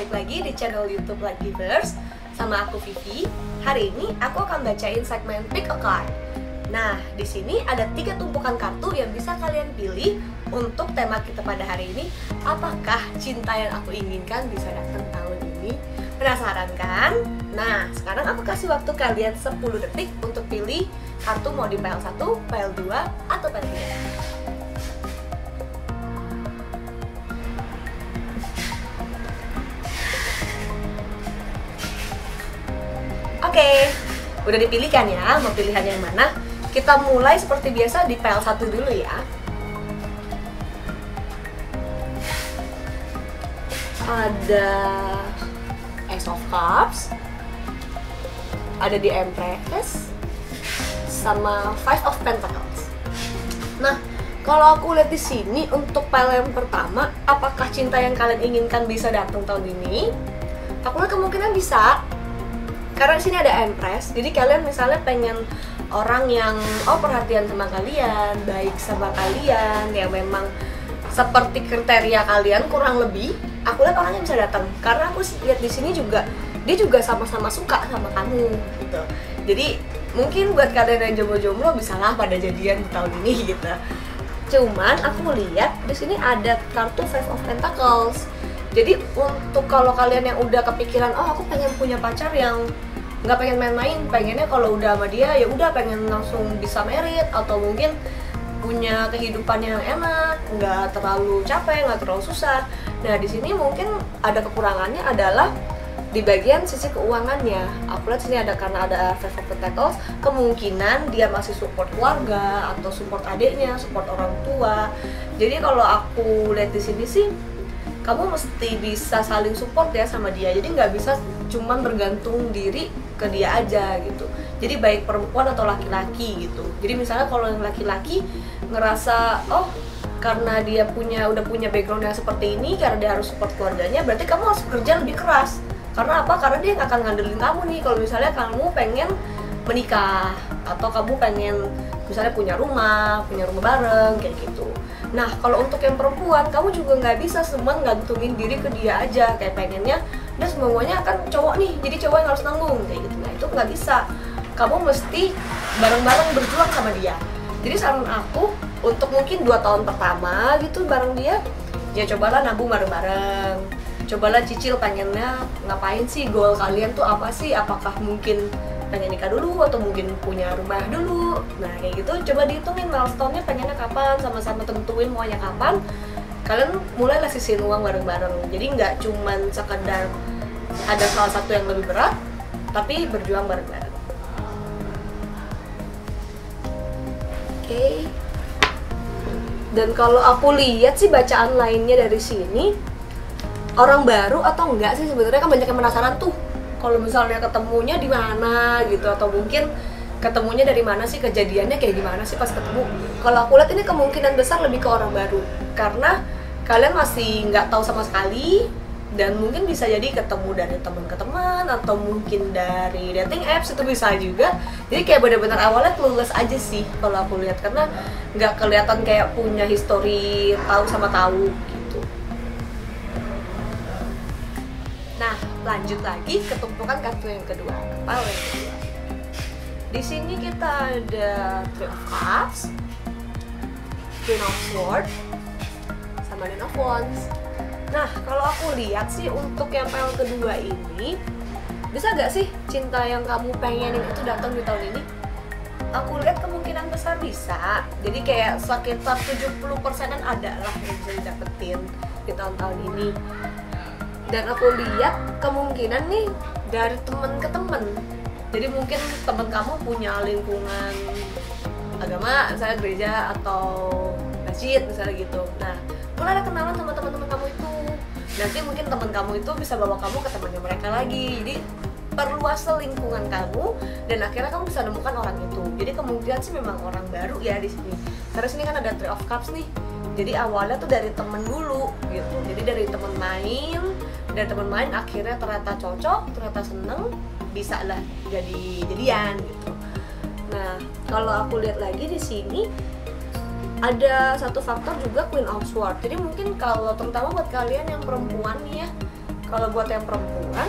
balik lagi di channel YouTube Luckygivers sama aku Vivi. Hari ini aku akan bacain segmen Pick a Card. Nah, di sini ada 3 tumpukan kartu yang bisa kalian pilih untuk tema kita pada hari ini. Apakah cinta yang aku inginkan bisa datang tahun ini? Penasaran kan? Nah, sekarang aku kasih waktu kalian 10 detik untuk pilih kartu mau di pile 1, pile 2, atau pile 3. Oke, udah dipilih kan ya, mau pilihan yang mana? Kita mulai seperti biasa di pile 1 dulu ya. Ada Ace of Cups, ada di Empress, sama Five of Pentacles. Nah, kalau aku lihat di sini untuk pile yang pertama, apakah cinta yang kalian inginkan bisa datang tahun ini? Aku lihat kemungkinan bisa. Karena di sini ada Empress, jadi kalian misalnya pengen orang yang perhatian sama kalian, baik sama kalian, yang memang seperti kriteria kalian kurang lebih. Aku lihat orangnya bisa datang, karena aku lihat di sini juga dia juga sama-sama suka sama kamu gitu. Jadi mungkin buat kalian yang jomblo-jomblo bisalah pada jadian di tahun ini gitu. Cuman aku lihat di sini ada kartu Five of Pentacles. Jadi untuk kalau kalian yang udah kepikiran, aku pengen punya pacar yang nggak pengen main-main, pengennya kalau udah sama dia ya udah pengen langsung bisa married, atau mungkin punya kehidupan yang enak, nggak terlalu capek, nggak terlalu susah. Nah di sini mungkin ada kekurangannya adalah di bagian sisi keuangannya. Aku lihat sini ada karena ada Five of Pentacles, kemungkinan dia masih support keluarga atau support adiknya, support orang tua. Jadi kalau aku lihat di sini sih, kamu mesti bisa saling support ya sama dia. Jadi nggak bisa cuman bergantung diri ke dia aja gitu. Jadi baik perempuan atau laki-laki gitu. Jadi misalnya kalau yang laki-laki ngerasa karena dia udah punya background yang seperti ini, karena dia harus support keluarganya, berarti kamu harus kerja lebih keras. Karena apa? Karena dia nggak akan ngandelin kamu nih. Kalau misalnya kamu pengen menikah atau kamu pengen misalnya punya rumah bareng kayak gitu. Nah kalau untuk yang perempuan, kamu juga nggak bisa semua ngantungin diri ke dia aja, kayak pengennya dan semuanya akan cowok nih, jadi cowok yang harus nanggung kayak gitu. Nah itu nggak bisa, kamu mesti bareng-bareng berjuang sama dia. Jadi saran aku untuk mungkin 2 tahun pertama gitu bareng dia, ya cobalah nabung bareng-bareng, cobalah cicil pengennya ngapain sih, goal kalian tuh apa sih, apakah mungkin pengen nikah dulu atau mungkin punya rumah dulu. Nah kayak gitu coba dihitungin milestone-nya pengennya kapan, sama-sama tentuin maunya kapan. Kalian mulailah sisihin uang bareng-bareng. Jadi nggak cuman sekedar ada salah satu yang lebih berat, tapi berjuang bareng-bareng. Oke. Dan kalau aku lihat sih bacaan lainnya dari sini, orang baru atau enggak sih sebenarnya, kan banyak yang penasaran tuh. Kalau misalnya ketemunya di mana gitu, atau mungkin ketemunya dari mana sih, kejadiannya kayak gimana sih pas ketemu. Kalau aku lihat ini kemungkinan besar lebih ke orang baru, karena kalian masih nggak tahu sama sekali, dan mungkin bisa jadi ketemu dari teman ke teman, atau mungkin dari dating apps, itu bisa juga. Jadi kayak benar-benar awalnya clueless aja sih kalau aku lihat, karena nggak kelihatan kayak punya history tahu sama tahu gitu. Nah lanjut lagi ke tumpukan kartu yang kedua, pile yang kedua. Di sini kita ada Three of Cups, Queen of Swords, sama Nine of Wands. Nah, kalau aku lihat sih untuk yang pile kedua ini, bisa gak sih cinta yang kamu pengenin itu datang di tahun ini? Aku lihat kemungkinan besar bisa. Jadi kayak sekitar 70%-an ada lah yang bisa didapetin di tahun-tahun ini. Dan aku lihat kemungkinan nih dari temen ke temen. Jadi mungkin temen kamu punya lingkungan agama, misalnya gereja atau masjid misalnya gitu. Nah, mulai ada kenalan sama teman-teman kamu itu. Nanti mungkin teman kamu itu bisa bawa kamu ke temannya mereka lagi. Jadi perluas lingkungan kamu dan akhirnya kamu bisa nemukan orang itu. Jadi kemungkinan sih memang orang baru ya di sini. Karena sini kan ada Three of Cups nih. Jadi awalnya tuh dari temen dulu gitu. Jadi dari temen main akhirnya ternyata cocok, ternyata seneng, bisa lah jadi jadian gitu. Nah, kalau aku lihat lagi di sini ada satu faktor juga Queen of Swords. Jadi mungkin kalau terutama buat kalian yang perempuan nih ya, Kalau buat yang perempuan,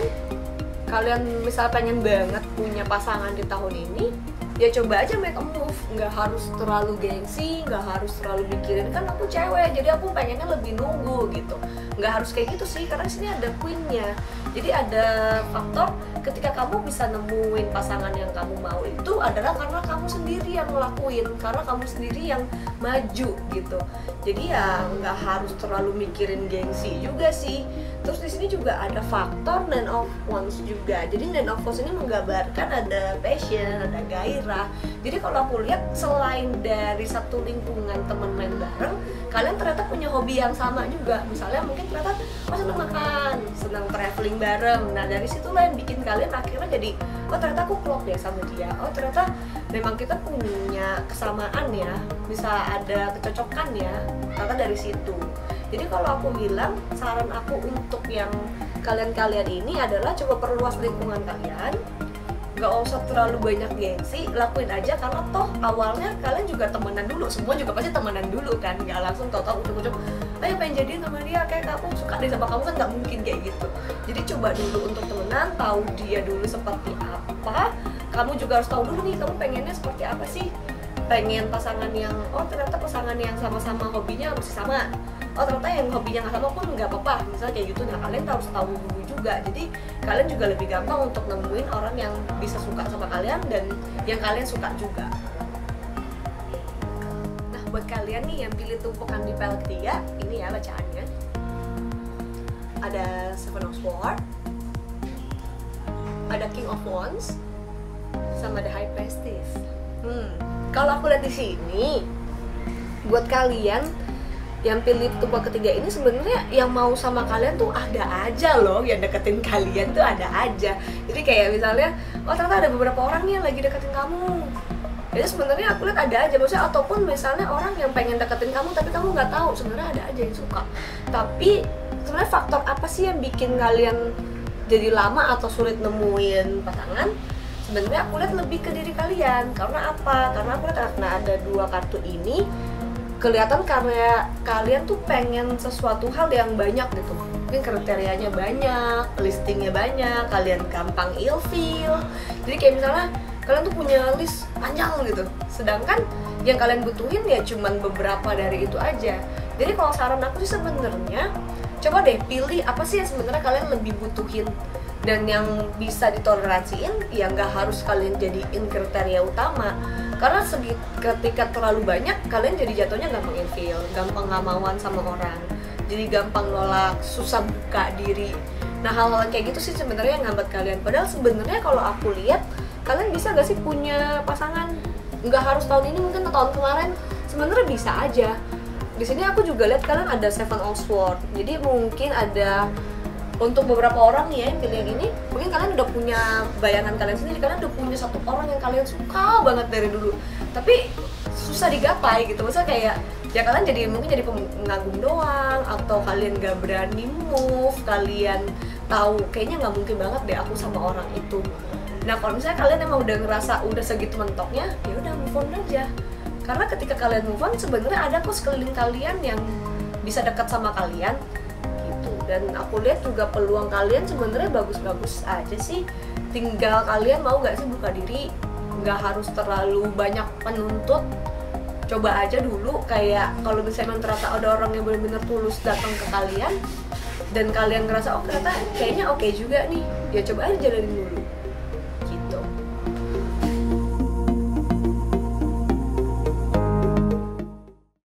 kalian misal pengen banget punya pasangan di tahun ini, ya coba aja make a move. Nggak harus terlalu gengsi, nggak harus terlalu mikirin kan aku cewek jadi aku pengennya lebih nunggu gitu. Nggak harus kayak gitu sih, karena sini ada queennya. Jadi ada faktor ketika kamu bisa nemuin pasangan yang kamu mau itu adalah karena kamu sendiri yang ngelakuin, karena kamu sendiri yang maju gitu. Jadi ya nggak harus terlalu mikirin gengsi juga sih. Terus di sini juga ada faktor nine of wands juga. Jadi nine of wands ini menggambarkan ada passion, ada gairah. Jadi kalau aku lihat selain dari satu lingkungan teman main bareng, kalian ternyata punya hobi yang sama juga. Misalnya mungkin ternyata senang makan, senang traveling bareng. Nah dari situlah yang bikin kalian akhirnya jadi, oh ternyata aku klop ya sama dia. Oh ternyata memang kita punya kesamaan ya, bisa ada kecocokan ya. Karena dari situ. Jadi kalau aku bilang, saran aku untuk yang kalian-kalian ini adalah coba perluas lingkungan kalian. Gak usah terlalu banyak gengsi, lakuin aja karena toh awalnya kalian juga temenan dulu. Semua juga pasti temenan dulu kan, gak langsung tau-tau ucuk-ucuk ayo pengen jadiin sama dia, kayak aku suka deh sama kamu, kan gak mungkin kayak gitu. Jadi coba dulu untuk temenan, tahu dia dulu seperti apa. Kamu juga harus tahu dulu nih, kamu pengennya seperti apa sih. Pengen pasangan yang, oh ternyata pasangan yang sama-sama hobinya mesti sama. Oh ternyata yang hobinya nggak sama pun nggak apa-apa, misalnya kayak gitu. Nah kalian harus tahu dulu juga, jadi kalian juga lebih gampang untuk nemuin orang yang bisa suka sama kalian dan yang kalian suka juga. Nah buat kalian nih yang pilih tumpukan di pile ketiga, ini ya bacaannya. Ada Seven of Swords, ada King of Wands, sama ada High Priestess. Kalau aku lihat di sini, buat kalian yang pilih tumpuan ketiga ini sebenarnya yang mau sama kalian tuh ada aja loh, yang deketin kalian tuh ada aja. Jadi kayak misalnya, oh ternyata ada beberapa orang nih yang lagi deketin kamu. Jadi sebenarnya aku lihat ada aja, maksudnya ataupun misalnya orang yang pengen deketin kamu tapi kamu nggak tahu, sebenarnya ada aja yang suka. Tapi sebenarnya faktor apa sih yang bikin kalian jadi lama atau sulit nemuin pasangan? Sebenarnya aku lihat lebih ke diri kalian. Karena apa? Karena aku lihat karena ada dua kartu ini, kelihatan karena kalian tuh pengen sesuatu hal yang banyak gitu. Mungkin kriterianya banyak, listingnya banyak, kalian gampang ilfeel. Jadi kayak misalnya kalian tuh punya list panjang gitu, sedangkan yang kalian butuhin ya cuman beberapa dari itu aja. Jadi kalau saran aku sih sebenarnya coba deh pilih apa sih yang sebenarnya kalian lebih butuhin dan yang bisa ditoleransiin, ya nggak harus kalian jadiin kriteria utama. Karena ketika terlalu banyak, kalian jadi jatuhnya gampang ilfeel, gampang nggak mauan sama orang, jadi gampang nolak, susah buka diri. Nah hal-hal kayak gitu sih sebenarnya yang ngambat kalian. Padahal sebenarnya kalau aku lihat, kalian bisa gak sih punya pasangan? Nggak harus tahun ini, mungkin tahun kemarin sebenarnya bisa aja. Di sini aku juga lihat kalian ada Seven of Swords. Jadi mungkin ada untuk beberapa orang nih ya yang pilih yang ini, mungkin kalian udah punya bayangan kalian sendiri, kalian udah punya satu orang yang kalian suka banget dari dulu, tapi susah digapai gitu. Maksudnya kayak ya kalian jadi mungkin jadi pengagum doang, atau kalian gak berani move, kalian tahu kayaknya nggak mungkin banget deh aku sama orang itu. Nah kalau misalnya kalian emang udah ngerasa udah segitu mentoknya, ya udah move on aja. Karena ketika kalian move on, sebenarnya ada kok sekeliling kalian yang bisa dekat sama kalian. Dan aku lihat juga peluang kalian sebenarnya bagus-bagus aja sih. Tinggal kalian mau gak sih buka diri, nggak harus terlalu banyak penuntut. Coba aja dulu, kayak kalau misalnya ternyata ada orang yang benar-benar tulus datang ke kalian dan kalian ngerasa oh ternyata kayaknya oke juga nih, ya coba aja jalanin dulu.